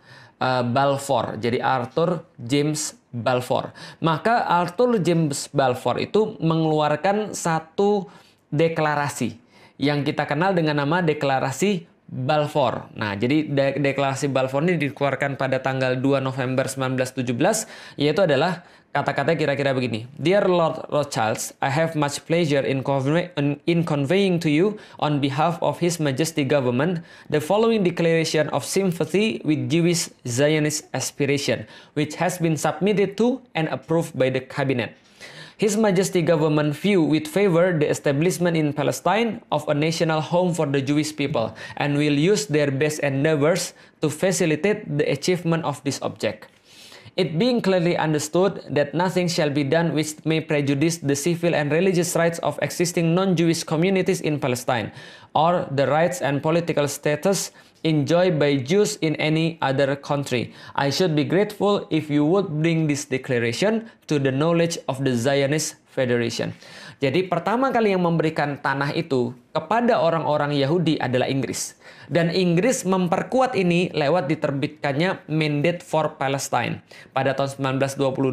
Balfour. Jadi Arthur James Balfour. Maka Arthur James Balfour itu mengeluarkan satu deklarasi yang kita kenal dengan nama Deklarasi Balfour. Nah, jadi Deklarasi Balfour ini dikeluarkan pada tanggal 2 November 1917, yaitu adalah kata-kata kira-kira begini. Dear Lord Rothschild, I have much pleasure in conveying to you on behalf of His Majesty Government the following declaration of sympathy with Jewish Zionist aspiration, which has been submitted to and approved by the Cabinet. His Majesty Government view with favor the establishment in Palestine of a national home for the Jewish people and will use their best endeavors to facilitate the achievement of this object. It being clearly understood that nothing shall be done which may prejudice the civil and religious rights of existing non-Jewish communities in Palestine, or the rights and political status enjoyed by Jews in any other country. I should be grateful if you would bring this declaration to the knowledge of the Zionist Federation. Jadi pertama kali yang memberikan tanah itu kepada orang-orang Yahudi adalah Inggris. Dan Inggris memperkuat ini lewat diterbitkannya Mandate for Palestine. Pada tahun 1922,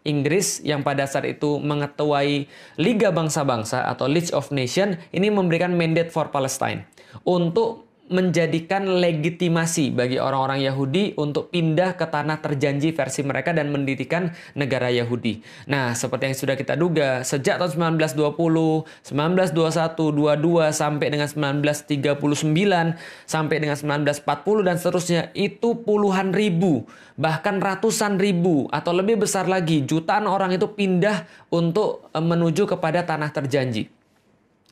Inggris yang pada saat itu mengetuai Liga Bangsa-Bangsa atau League of Nations ini memberikan Mandate for Palestine untuk menjadikan legitimasi bagi orang-orang Yahudi untuk pindah ke tanah terjanji versi mereka dan mendirikan negara Yahudi. Nah, seperti yang sudah kita duga, sejak tahun 1920, 1921, 22 sampai dengan 1939, sampai dengan 1940 dan seterusnya, itu puluhan ribu, bahkan ratusan ribu atau lebih besar lagi, jutaan orang itu pindah untuk menuju kepada tanah terjanji.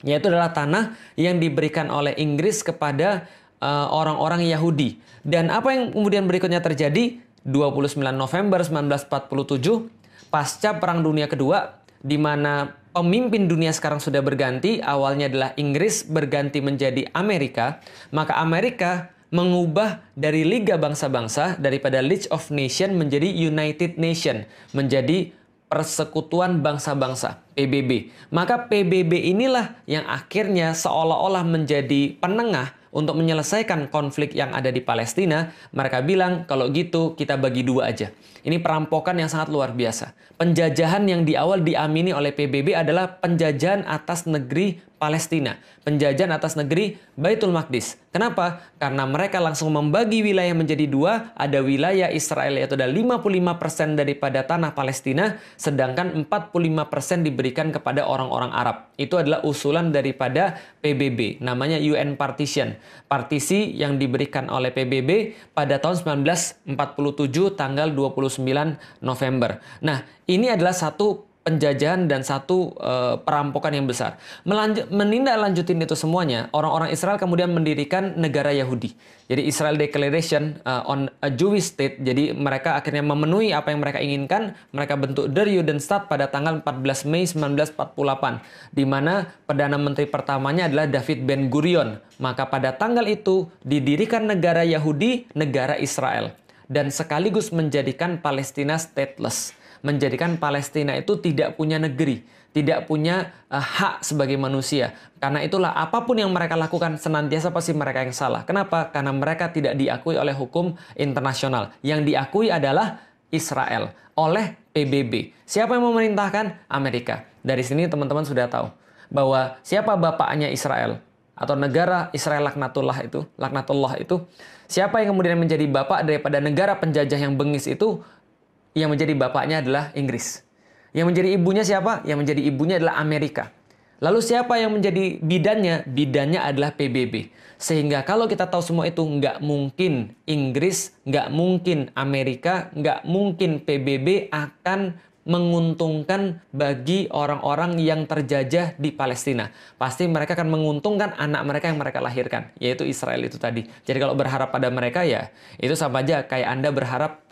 Yaitu adalah tanah yang diberikan oleh Inggris kepada orang-orang Yahudi. Dan apa yang kemudian berikutnya terjadi? 29 November 1947, pasca Perang Dunia Kedua, di mana pemimpin dunia sekarang sudah berganti, awalnya adalah Inggris berganti menjadi Amerika, maka Amerika mengubah dari Liga Bangsa-Bangsa, daripada League of Nations menjadi United Nations, menjadi Persekutuan Bangsa-Bangsa, PBB. Maka PBB inilah yang akhirnya seolah-olah menjadi penengah untuk menyelesaikan konflik yang ada di Palestina. Mereka bilang, kalau gitu kita bagi dua aja. Ini perampokan yang sangat luar biasa. Penjajahan yang di awal diamini oleh PBB adalah penjajahan atas negeri Palestina, penjajahan atas negeri Baitul Maqdis. Kenapa? Karena mereka langsung membagi wilayah menjadi dua, ada wilayah Israel yaitu ada 55% daripada tanah Palestina, sedangkan 45% diberikan kepada orang-orang Arab. Itu adalah usulan daripada PBB, namanya UN Partition. Partisi yang diberikan oleh PBB pada tahun 1947 tanggal 29 November. Nah, ini adalah satu penjajahan dan satu perampokan yang besar. Menindaklanjutin itu semuanya, orang-orang Israel kemudian mendirikan negara Yahudi. Jadi Israel Declaration on a Jewish State. Jadi mereka akhirnya memenuhi apa yang mereka inginkan. Mereka bentuk Der Judenstaat pada tanggal 14 Mei 1948, di mana Perdana Menteri pertamanya adalah David Ben Gurion. Maka pada tanggal itu didirikan negara Yahudi, negara Israel, dan sekaligus menjadikan Palestina stateless. Menjadikan Palestina itu tidak punya negeri, tidak punya hak sebagai manusia. Karena itulah apapun yang mereka lakukan senantiasa pasti mereka yang salah. Kenapa? Karena mereka tidak diakui oleh hukum internasional. Yang diakui adalah Israel oleh PBB. Siapa yang memerintahkan? Amerika. Dari sini teman-teman sudah tahu bahwa siapa bapaknya Israel atau negara Israel laknatullah itu, siapa yang kemudian menjadi bapak daripada negara penjajah yang bengis itu? Yang menjadi bapaknya adalah Inggris. Yang menjadi ibunya siapa? Yang menjadi ibunya adalah Amerika. Lalu siapa yang menjadi bidannya? Bidannya adalah PBB. Sehingga kalau kita tahu semua itu, nggak mungkin Inggris, nggak mungkin Amerika, nggak mungkin PBB akan menguntungkan bagi orang-orang yang terjajah di Palestina. Pasti mereka akan menguntungkan anak mereka yang mereka lahirkan, yaitu Israel itu tadi. Jadi kalau berharap pada mereka ya, itu sama aja kayak Anda berharap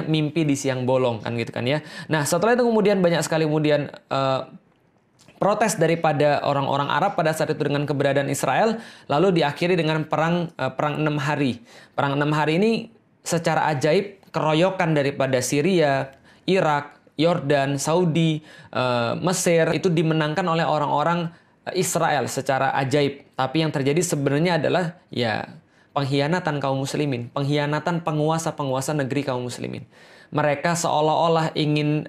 mimpi di siang bolong kan gitu kan ya. Nah, setelah itu kemudian banyak sekali kemudian protes daripada orang-orang Arab pada saat itu dengan keberadaan Israel, lalu diakhiri dengan perang 6 hari. Perang 6 hari ini secara ajaib keroyokan daripada Syria, Irak, Yordan, Saudi, Mesir itu dimenangkan oleh orang-orang Israel secara ajaib. Tapi yang terjadi sebenarnya adalah ya pengkhianatan kaum muslimin, pengkhianatan penguasa-penguasa negeri kaum muslimin. Mereka seolah-olah ingin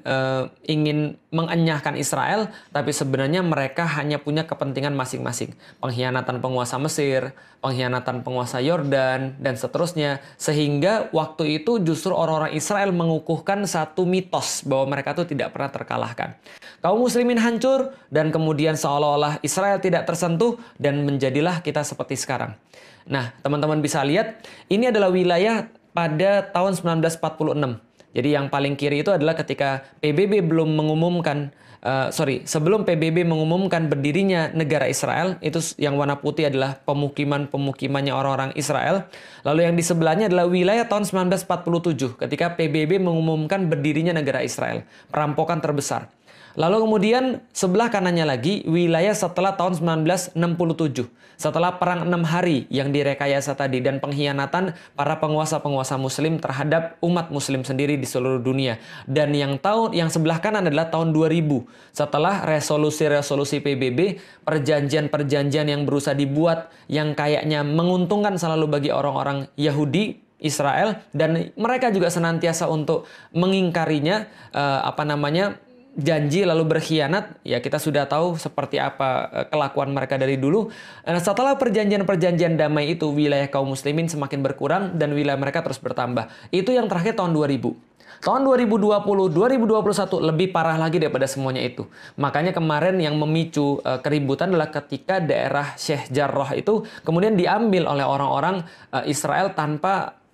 mengenyahkan Israel, tapi sebenarnya mereka hanya punya kepentingan masing-masing. Pengkhianatan penguasa Mesir, pengkhianatan penguasa Yordan, dan seterusnya. Sehingga waktu itu justru orang-orang Israel mengukuhkan satu mitos bahwa mereka itu tidak pernah terkalahkan. Kaum muslimin hancur, dan kemudian seolah-olah Israel tidak tersentuh, dan menjadilah kita seperti sekarang. Nah, teman-teman bisa lihat, ini adalah wilayah pada tahun 1946. Jadi yang paling kiri itu adalah ketika PBB belum mengumumkan, sebelum PBB mengumumkan berdirinya negara Israel, itu yang warna putih adalah pemukimannya orang-orang Israel. Lalu yang di sebelahnya adalah wilayah tahun 1947, ketika PBB mengumumkan berdirinya negara Israel. Perampokan terbesar. Lalu kemudian sebelah kanannya lagi wilayah setelah tahun 1967. Setelah perang 6 hari yang direkayasa tadi dan pengkhianatan para penguasa-penguasa muslim terhadap umat muslim sendiri di seluruh dunia. Dan yang sebelah kanan adalah tahun 2000. Setelah resolusi-resolusi PBB, perjanjian-perjanjian yang berusaha dibuat yang kayaknya menguntungkan selalu bagi orang-orang Yahudi, Israel, dan mereka juga senantiasa untuk mengingkarinya, janji lalu berkhianat, ya kita sudah tahu seperti apa kelakuan mereka dari dulu. Setelah perjanjian-perjanjian damai itu, wilayah kaum muslimin semakin berkurang dan wilayah mereka terus bertambah. Itu yang terakhir tahun 2000. Tahun 2020, 2021 lebih parah lagi daripada semuanya itu. Makanya kemarin yang memicu keributan adalah ketika daerah Sheikh Jarrah itu kemudian diambil oleh orang-orang Israel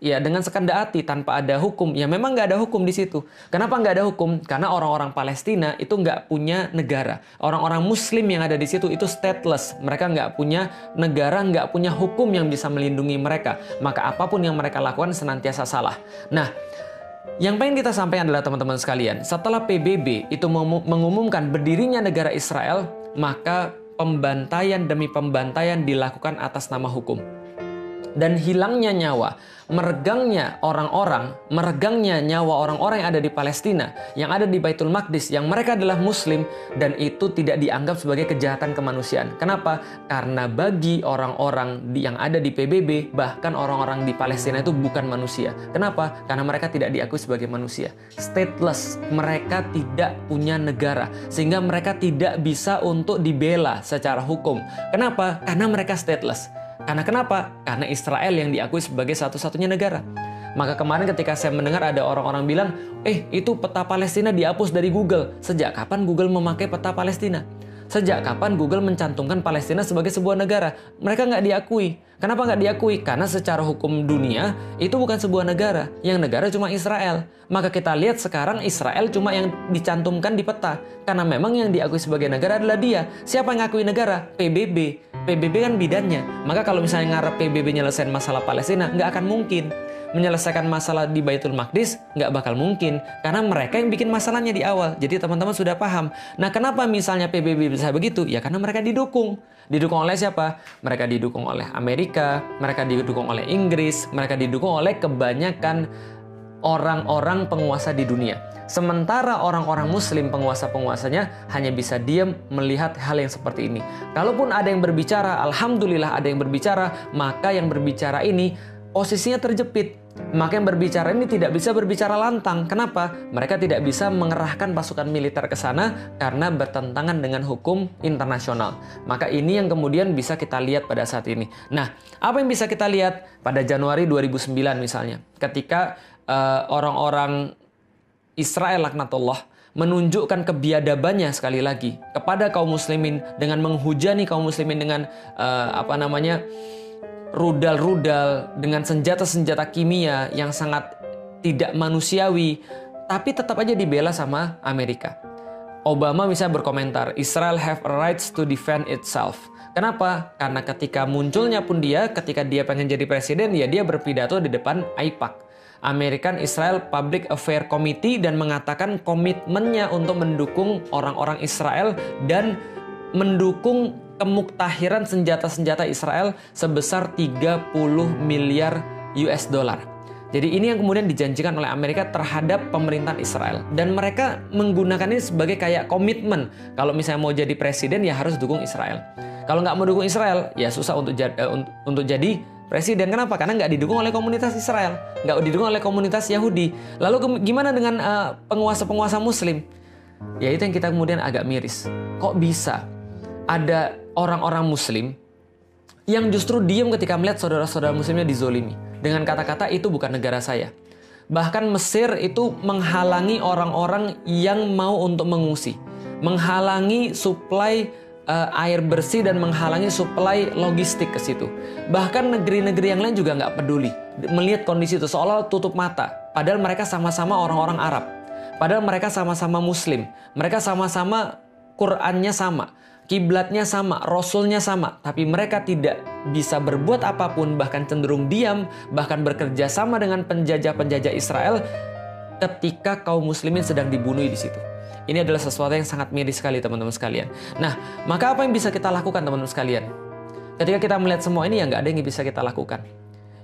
dengan sekendak hati, tanpa ada hukum. Ya memang nggak ada hukum di situ. Kenapa nggak ada hukum? Karena orang-orang Palestina itu nggak punya negara. Orang-orang Muslim yang ada di situ itu stateless. Mereka nggak punya negara, nggak punya hukum yang bisa melindungi mereka. Maka apapun yang mereka lakukan senantiasa salah. Nah, yang pengen kita sampaikan adalah teman-teman sekalian, setelah PBB itu mengumumkan berdirinya negara Israel, maka pembantaian demi pembantaian dilakukan atas nama hukum. dan hilangnya nyawa, meregangnya nyawa orang-orang yang ada di Palestina, yang ada di Baitul Maqdis, yang mereka adalah Muslim, dan itu tidak dianggap sebagai kejahatan kemanusiaan. Kenapa? Karena bagi orang-orang yang ada di PBB, bahkan orang-orang di Palestina itu bukan manusia. Kenapa? Karena mereka tidak diakui sebagai manusia. Stateless, mereka tidak punya negara, sehingga mereka tidak bisa untuk dibela secara hukum. Kenapa? Karena mereka stateless. Karena kenapa? Karena Israel yang diakui sebagai satu-satunya negara. Maka kemarin ketika saya mendengar ada orang-orang bilang, itu peta Palestina dihapus dari Google. Sejak kapan Google memakai peta Palestina? Sejak kapan Google mencantumkan Palestina sebagai sebuah negara? Mereka nggak diakui. Kenapa nggak diakui? Karena secara hukum dunia, itu bukan sebuah negara. Yang negara cuma Israel. Maka kita lihat sekarang Israel cuma yang dicantumkan di peta. Karena memang yang diakui sebagai negara adalah dia. Siapa yang ngakui negara? PBB. PBB kan bidannya. Maka kalau misalnya ngarep PBB nyelesain masalah Palestina, nggak akan mungkin. Menyelesaikan masalah di Baitul Maqdis, nggak bakal mungkin. Karena mereka yang bikin masalahnya di awal. Jadi teman-teman sudah paham. Nah, kenapa misalnya PBB bisa begitu? Ya karena mereka didukung. Didukung oleh siapa? Mereka didukung oleh Amerika, mereka didukung oleh Inggris, mereka didukung oleh kebanyakan orang-orang penguasa di dunia. Sementara orang-orang Muslim penguasa-penguasanya hanya bisa diam melihat hal yang seperti ini. Kalaupun ada yang berbicara, alhamdulillah ada yang berbicara, maka yang berbicara ini posisinya terjepit. Maka yang berbicara ini tidak bisa berbicara lantang. Kenapa? Mereka tidak bisa mengerahkan pasukan militer ke sana karena bertentangan dengan hukum internasional. Maka ini yang kemudian bisa kita lihat pada saat ini. Nah, apa yang bisa kita lihat pada Januari 2009 misalnya, ketika orang-orang Israel laknatullah menunjukkan kebiadabannya sekali lagi kepada kaum muslimin dengan menghujani kaum muslimin dengan rudal-rudal, dengan senjata-senjata kimia yang sangat tidak manusiawi, tapi tetap aja dibela sama Amerika. Obama misalnya berkomentar, Israel have a rights to defend itself. Kenapa? Karena ketika munculnya pun ketika dia pengen jadi presiden, ya dia berpidato di depan AIPAC, American Israel Public Affairs Committee, dan mengatakan komitmennya untuk mendukung orang-orang Israel dan mendukung kemuktahiran senjata-senjata Israel sebesar 30 miliar US dollar. Jadi ini yang kemudian dijanjikan oleh Amerika terhadap pemerintahan Israel. Dan mereka menggunakan ini sebagai kayak komitmen. Kalau misalnya mau jadi presiden ya harus dukung Israel. Kalau nggak mau dukung Israel ya susah untuk jadi presiden. Kenapa? Karena nggak didukung oleh komunitas Israel, nggak didukung oleh komunitas Yahudi. Lalu gimana dengan penguasa-penguasa Muslim? Ya itu yang kita kemudian agak miris. Kok bisa ada orang-orang Muslim yang justru diam ketika melihat saudara-saudara Muslimnya dizolimi dengan kata-kata itu bukan negara saya. Bahkan Mesir itu menghalangi orang-orang yang mau untuk mengungsi, menghalangi suplai air bersih dan menghalangi suplai logistik ke situ. Bahkan negeri-negeri yang lain juga nggak peduli melihat kondisi itu, seolah tutup mata. Padahal mereka sama-sama orang-orang Arab. Padahal mereka sama-sama Muslim. Mereka sama-sama Qur'annya sama, kiblatnya sama, Rasulnya sama. Tapi mereka tidak bisa berbuat apapun, bahkan cenderung diam, bahkan bekerja sama dengan penjajah-penjajah Israel ketika kaum muslimin sedang dibunuh di situ. Ini adalah sesuatu yang sangat miris sekali teman-teman sekalian. Nah, maka apa yang bisa kita lakukan teman-teman sekalian? Ketika kita melihat semua ini ya nggak ada yang bisa kita lakukan.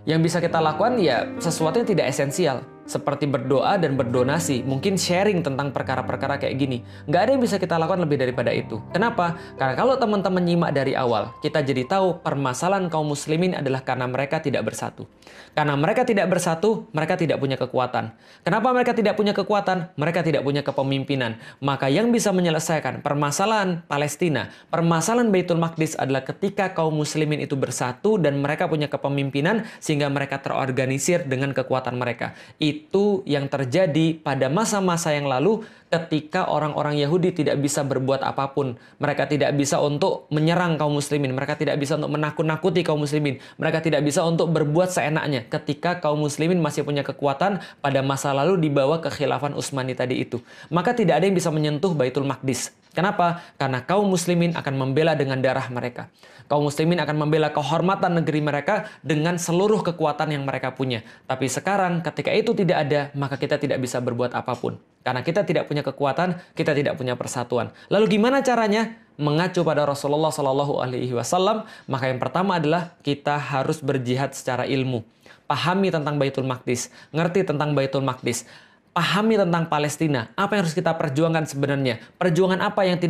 Yang bisa kita lakukan ya sesuatu yang tidak esensial. Seperti berdoa dan berdonasi. Mungkin sharing tentang perkara-perkara kayak gini. Nggak ada yang bisa kita lakukan lebih daripada itu. Kenapa? Karena kalau teman-teman nyimak dari awal, kita jadi tahu permasalahan kaum muslimin adalah karena mereka tidak bersatu. Karena mereka tidak bersatu, mereka tidak punya kekuatan. Kenapa mereka tidak punya kekuatan? Mereka tidak punya kepemimpinan. Maka yang bisa menyelesaikan permasalahan Palestina, permasalahan Baitul Maqdis adalah ketika kaum muslimin itu bersatu dan mereka punya kepemimpinan sehingga mereka terorganisir dengan kekuatan mereka. Itu yang terjadi pada masa-masa yang lalu ketika orang-orang Yahudi tidak bisa berbuat apapun. Mereka tidak bisa untuk menyerang kaum muslimin. Mereka tidak bisa untuk menakut-nakuti kaum muslimin. Mereka tidak bisa untuk berbuat seenaknya ketika kaum muslimin masih punya kekuatan pada masa lalu di bawah kekhilafan Utsmani tadi itu. Maka tidak ada yang bisa menyentuh Baitul Maqdis. Kenapa? Karena kaum muslimin akan membela dengan darah mereka. Kaum muslimin akan membela kehormatan negeri mereka dengan seluruh kekuatan yang mereka punya. Tapi sekarang ketika itu tidak ada, maka kita tidak bisa berbuat apapun. Karena kita tidak punya kekuatan, kita tidak punya persatuan. Lalu gimana caranya? mengacu pada Rasulullah Shallallahu Alaihi Wasallam, maka yang pertama adalah kita harus berjihad secara ilmu. Pahami tentang Baitul Maqdis, ngerti tentang Baitul Maqdis, pahami tentang Palestina. Apa yang harus kita perjuangkan sebenarnya? Perjuangan apa yang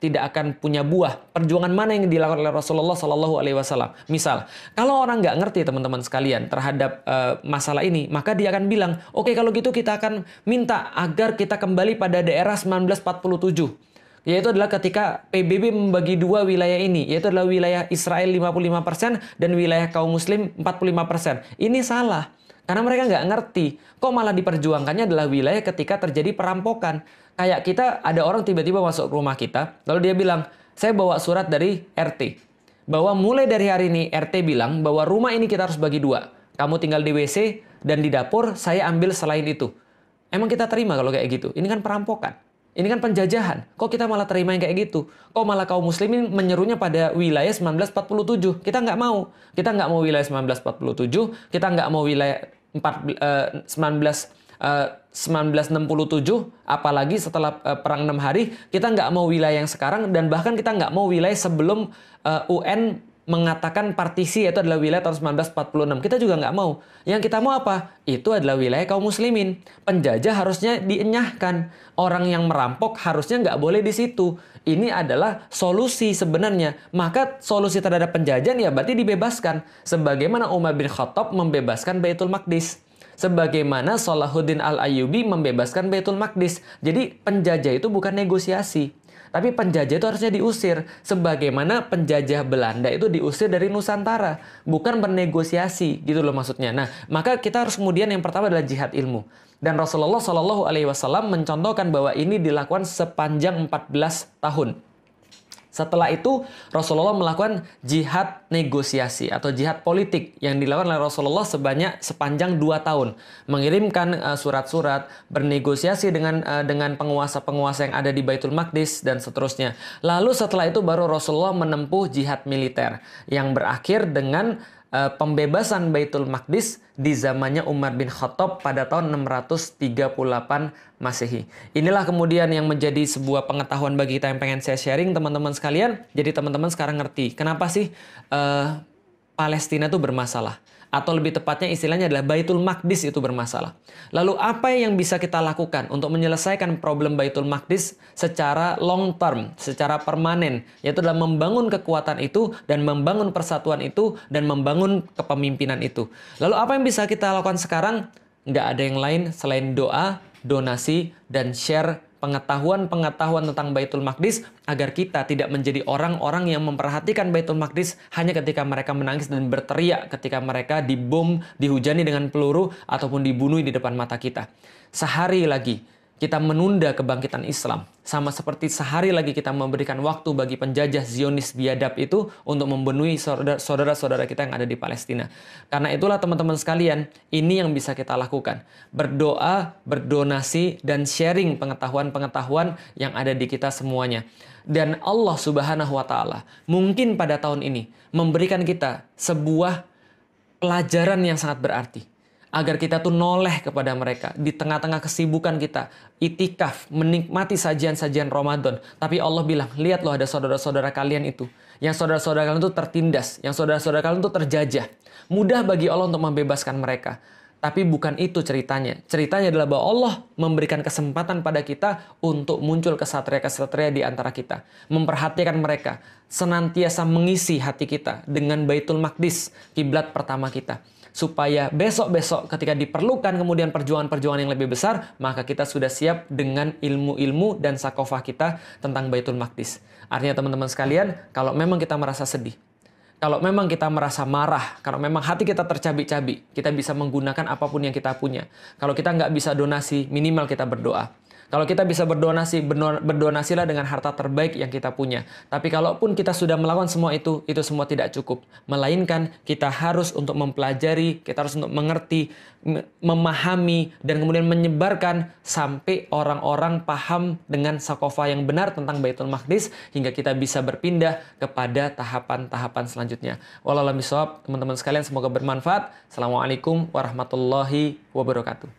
tidak akan punya buah? Perjuangan mana yang dilakukan oleh Rasulullah Shallallahu Alaihi Wasallam? Misal, kalau orang nggak ngerti teman-teman sekalian terhadap masalah ini, maka dia akan bilang, oke, kalau gitu kita akan minta agar kita kembali pada daerah 1947. Yaitu adalah ketika PBB membagi dua wilayah ini, yaitu adalah wilayah Israel 55% dan wilayah kaum muslim 45%. Ini salah, karena mereka nggak ngerti. Kok malah diperjuangkannya adalah wilayah ketika terjadi perampokan. Kayak kita, ada orang tiba-tiba masuk ke rumah kita, lalu dia bilang, saya bawa surat dari RT. Bahwa mulai dari hari ini, RT bilang bahwa rumah ini kita harus bagi dua. Kamu tinggal di WC dan di dapur, saya ambil selain itu. Emang kita terima kalau kayak gitu? Ini kan perampokan. Ini kan penjajahan. Kok kita malah terima yang kayak gitu? Kok malah kaum muslimin menyerunya pada wilayah 1947? Kita nggak mau. Kita nggak mau wilayah 1947. Kita nggak mau wilayah 1967. Apalagi setelah Perang 6 Hari. Kita nggak mau wilayah yang sekarang. Dan bahkan kita nggak mau wilayah sebelum UN mengatakan partisi, yaitu adalah wilayah tahun 1946. Kita juga nggak mau. Yang kita mau apa? Itu adalah wilayah kaum muslimin. Penjajah harusnya dienyahkan. Orang yang merampok harusnya nggak boleh di situ. Ini adalah solusi sebenarnya. Maka solusi terhadap penjajahan ya berarti dibebaskan. Sebagaimana Umar bin Khattab membebaskan Baitul Maqdis. Sebagaimana Salahuddin Al-Ayyubi membebaskan Baitul Maqdis. Jadi penjajah itu bukan negosiasi. Tapi penjajah itu harusnya diusir. Sebagaimana penjajah Belanda itu diusir dari Nusantara. Bukan bernegosiasi, gitu loh maksudnya. Nah, maka kita harus kemudian yang pertama adalah jihad ilmu. Dan Rasulullah Shallallahu Alaihi Wasallam mencontohkan bahwa ini dilakukan sepanjang 14 tahun. Setelah itu Rasulullah melakukan jihad negosiasi atau jihad politik yang dilakukan oleh Rasulullah sepanjang 2 tahun. Mengirimkan surat-surat, bernegosiasi dengan penguasa-penguasa yang ada di Baitul Maqdis dan seterusnya. Lalu setelah itu baru Rasulullah menempuh jihad militer yang berakhir dengan pembebasan Baitul Maqdis di zamannya Umar bin Khattab pada tahun 638 Masehi. Inilah kemudian yang menjadi sebuah pengetahuan bagi kita yang pengen saya sharing teman-teman sekalian. Jadi teman-teman sekarang ngerti kenapa sih Palestina itu bermasalah. Atau lebih tepatnya istilahnya adalah Baitul Maqdis itu bermasalah. Lalu apa yang bisa kita lakukan untuk menyelesaikan problem Baitul Maqdis secara long term, secara permanen, yaitu adalah membangun kekuatan itu dan membangun persatuan itu dan membangun kepemimpinan itu. Lalu apa yang bisa kita lakukan sekarang? Nggak ada yang lain selain doa, donasi, dan share pengetahuan-pengetahuan tentang Baitul Maqdis agar kita tidak menjadi orang-orang yang memperhatikan Baitul Maqdis hanya ketika mereka menangis dan berteriak ketika mereka dibom, dihujani dengan peluru ataupun dibunuh di depan mata kita. Sehari lagi kita menunda kebangkitan Islam, sama seperti sehari lagi kita memberikan waktu bagi penjajah Zionis biadab itu untuk membunuhi saudara-saudara kita yang ada di Palestina. Karena itulah teman-teman sekalian, ini yang bisa kita lakukan. Berdoa, berdonasi, dan sharing pengetahuan-pengetahuan yang ada di kita semuanya. Dan Allah Subhanahu wa Ta'ala mungkin pada tahun ini memberikan kita sebuah pelajaran yang sangat berarti. Agar kita tuh noleh kepada mereka di tengah-tengah kesibukan kita, itikaf, menikmati sajian-sajian Ramadan. Tapi Allah bilang, lihat loh ada saudara-saudara kalian itu. Yang saudara-saudara kalian itu tertindas, yang saudara-saudara kalian itu terjajah. Mudah bagi Allah untuk membebaskan mereka. Tapi bukan itu ceritanya. Ceritanya adalah bahwa Allah memberikan kesempatan pada kita untuk muncul kesatria-kesatria di antara kita. Memperhatikan mereka, senantiasa mengisi hati kita dengan Baitul Maqdis, kiblat pertama kita. Supaya besok-besok ketika diperlukan kemudian perjuangan-perjuangan yang lebih besar, maka kita sudah siap dengan ilmu-ilmu dan sakofah kita tentang Baitul Maqdis. Artinya teman-teman sekalian, kalau memang kita merasa sedih, kalau memang kita merasa marah, kalau memang hati kita tercabik-cabik, kita bisa menggunakan apapun yang kita punya. Kalau kita nggak bisa donasi, minimal kita berdoa. Kalau kita bisa berdonasilah dengan harta terbaik yang kita punya. Tapi kalaupun kita sudah melakukan semua itu semua tidak cukup. Melainkan kita harus untuk mempelajari, kita harus untuk mengerti, memahami, dan kemudian menyebarkan sampai orang-orang paham dengan sakofah yang benar tentang Baitul Maqdis hingga kita bisa berpindah kepada tahapan-tahapan selanjutnya. Wallahu a'lam bishawab, teman-teman sekalian, semoga bermanfaat. Assalamualaikum warahmatullahi wabarakatuh.